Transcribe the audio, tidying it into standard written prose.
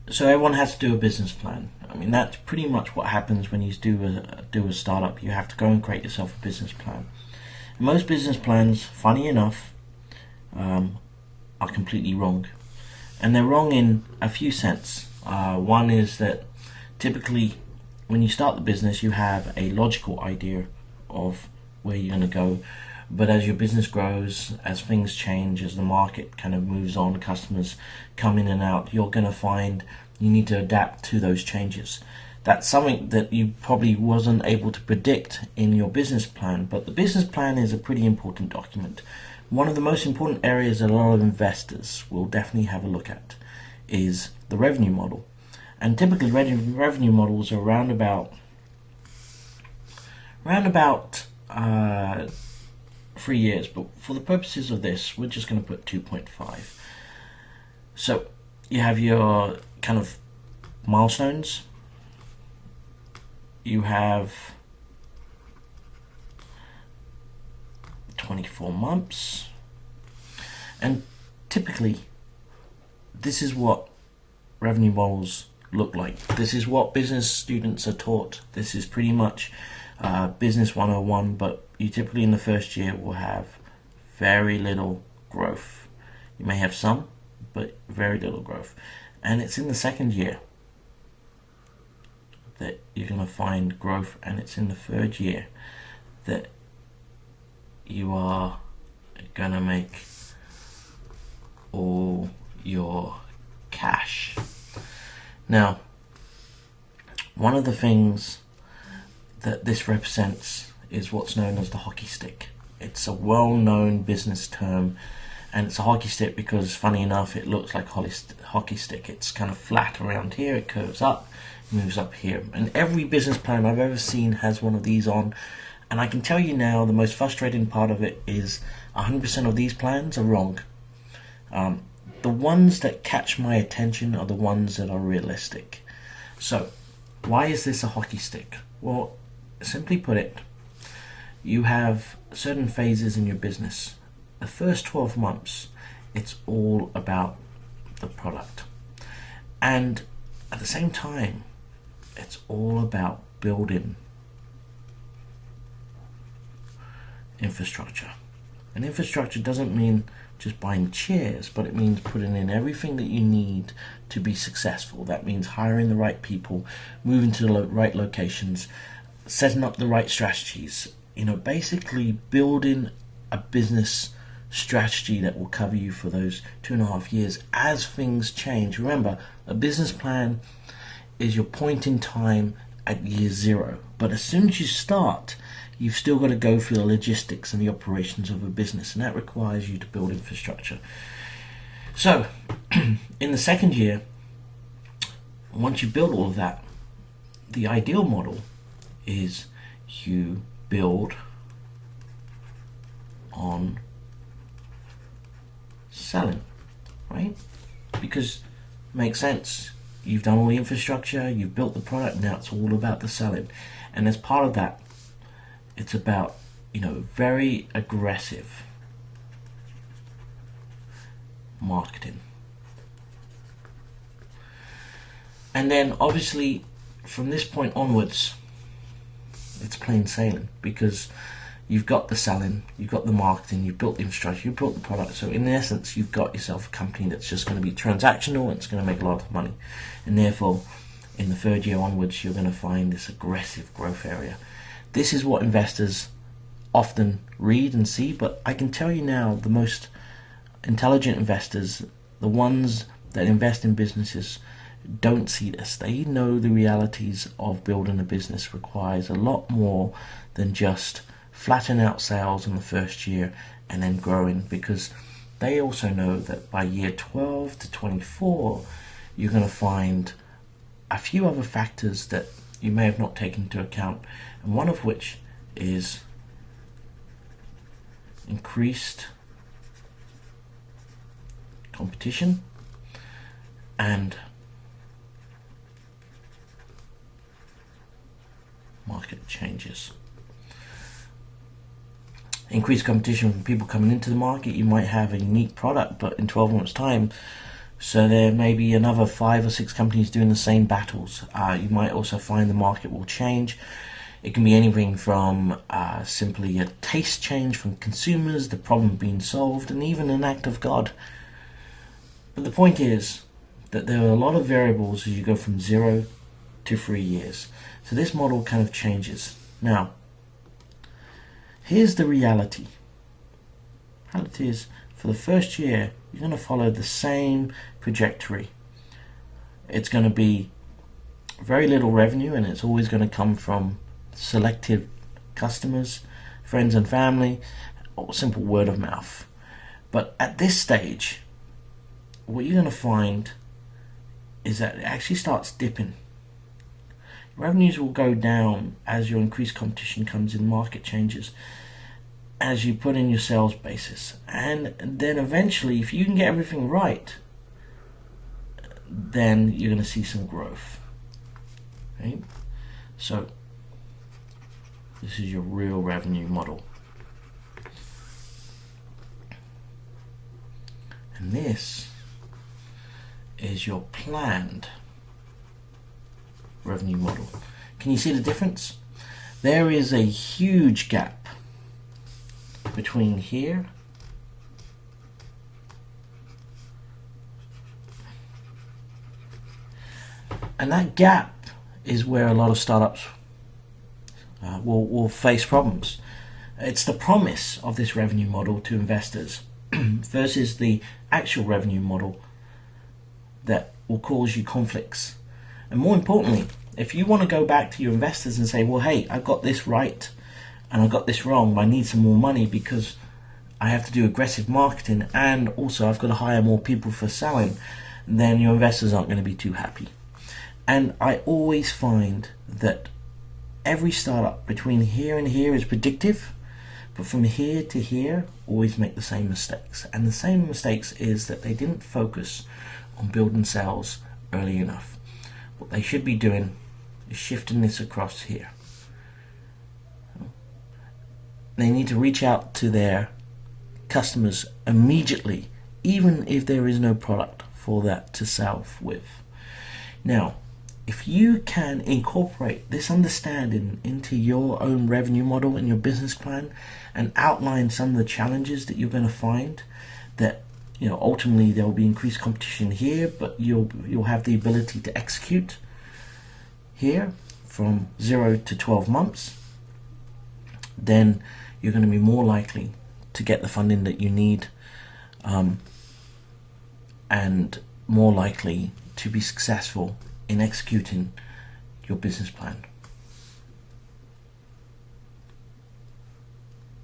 So everyone has to do a business plan. I mean, that's pretty much what happens when you do a startup. You have to go and create yourself a business plan. And most business plans, funny enough, are completely wrong, and they're wrong in a few sense. One is that typically, when you start the business, you have a logical idea of where you're going to go. But as your business grows, as things change, as the market kind of moves on, customers come in and out, you're going to find you need to adapt to those changes. That's something that you probably wasn't able to predict in your business plan, but the business plan is a pretty important document. One of the most important areas that a lot of investors will definitely have a look at is the revenue model. And typically revenue models are around about 3 years, but for the purposes of this, we're just going to put 2.5. So you have your kind of milestones. You have 24 months, and typically this is what revenue models look like. This is what business students are taught. This is pretty much business 101, but you typically in the first year will have very little growth. You may have some, but very little growth. And it's in the second year that you're going to find growth, and it's in the third year that you are going to make all your cash. Now, one of the things that this represents is what's known as the hockey stick. It's a well-known business term, and it's a hockey stick because, funny enough, it looks like a hockey stick. It's kind of flat around here, it curves up, moves up here. And every business plan I've ever seen has one of these on. And I can tell you now, the most frustrating part of it is 100% of these plans are wrong. The ones that catch my attention are the ones that are realistic. So, why is this a hockey stick? Well, simply put it, you have certain phases in your business. The first 12 months, it's all about the product. And at the same time, it's all about building infrastructure. And infrastructure doesn't mean just buying chairs, but it means putting in everything that you need to be successful. That means hiring the right people, moving to the right locations, setting up the right strategies. Basically building a business strategy that will cover you for those 2.5 years as things change. Remember, a business plan is your point in time at year zero. But as soon as you start, you've still got to go through the logistics and the operations of a business, and that requires you to build infrastructure. So, in the second year, once you build all of that, the ideal model is you build on selling, right? Because it makes sense. You've done all the infrastructure, you've built the product, now it's all about the selling. And as part of that, it's about, very aggressive marketing. And then obviously from this point onwards, it's plain sailing, because you've got the selling, you've got the marketing, you've built the infrastructure, you've built the product. So in essence, you've got yourself a company that's just going to be transactional and it's going to make a lot of money. And therefore, in the third year onwards, you're going to find this aggressive growth area. This is what investors often read and see, but I can tell you now, the most intelligent investors, the ones that invest in businesses, don't see this. They know the realities of building a business requires a lot more than just flatten out sales in the first year and then growing, because they also know that by year 12 to 24, you're going to find a few other factors that you may have not taken into account, and one of which is increased competition and market changes. Increased competition from people coming into the market. You might have a unique product, but in 12 months' time, So there may be another 5 or 6 companies doing the same battles. You might also find the market will change. It can be anything from simply a taste change from consumers, the problem being solved, and even an act of God. But the point is that there are a lot of variables as you go from 0 to 3 years. So this model kind of changes. Now, here's the reality. The reality is, for the first year, you're going to follow the same trajectory. It's going to be very little revenue, and it's always going to come from selective customers, friends and family, or simple word of mouth. But at this stage, what you're going to find is that it actually starts dipping. Revenues will go down as your increased competition comes in, market changes, as you put in your sales basis. And then eventually, if you can get everything right, then you're going to see some growth. Okay? So this is your real revenue model. And this is your planned revenue model. Can you see the difference? There is a huge gap between here and that gap is where a lot of startups will face problems. It's the promise of this revenue model to investors versus the actual revenue model that will cause you conflicts. And more importantly, if you want to go back to your investors and say, well, hey, I got this right and I got this wrong, but I need some more money because I have to do aggressive marketing and also I've got to hire more people for selling, then your investors aren't going to be too happy. And I always find that every startup between here and here is predictive, but from here to here always make the same mistakes. And the same mistakes is that they didn't focus on building sales early enough. What they should be doing is shifting this across here. They need to reach out to their customers immediately, even if there is no product for that to sell with. Now, if you can incorporate this understanding into your own revenue model and your business plan and outline some of the challenges that you're going to find, that ultimately there will be increased competition here, but you'll have the ability to execute here from 0 to 12 months, then you're going to be more likely to get the funding that you need, and more likely to be successful in executing your business plan.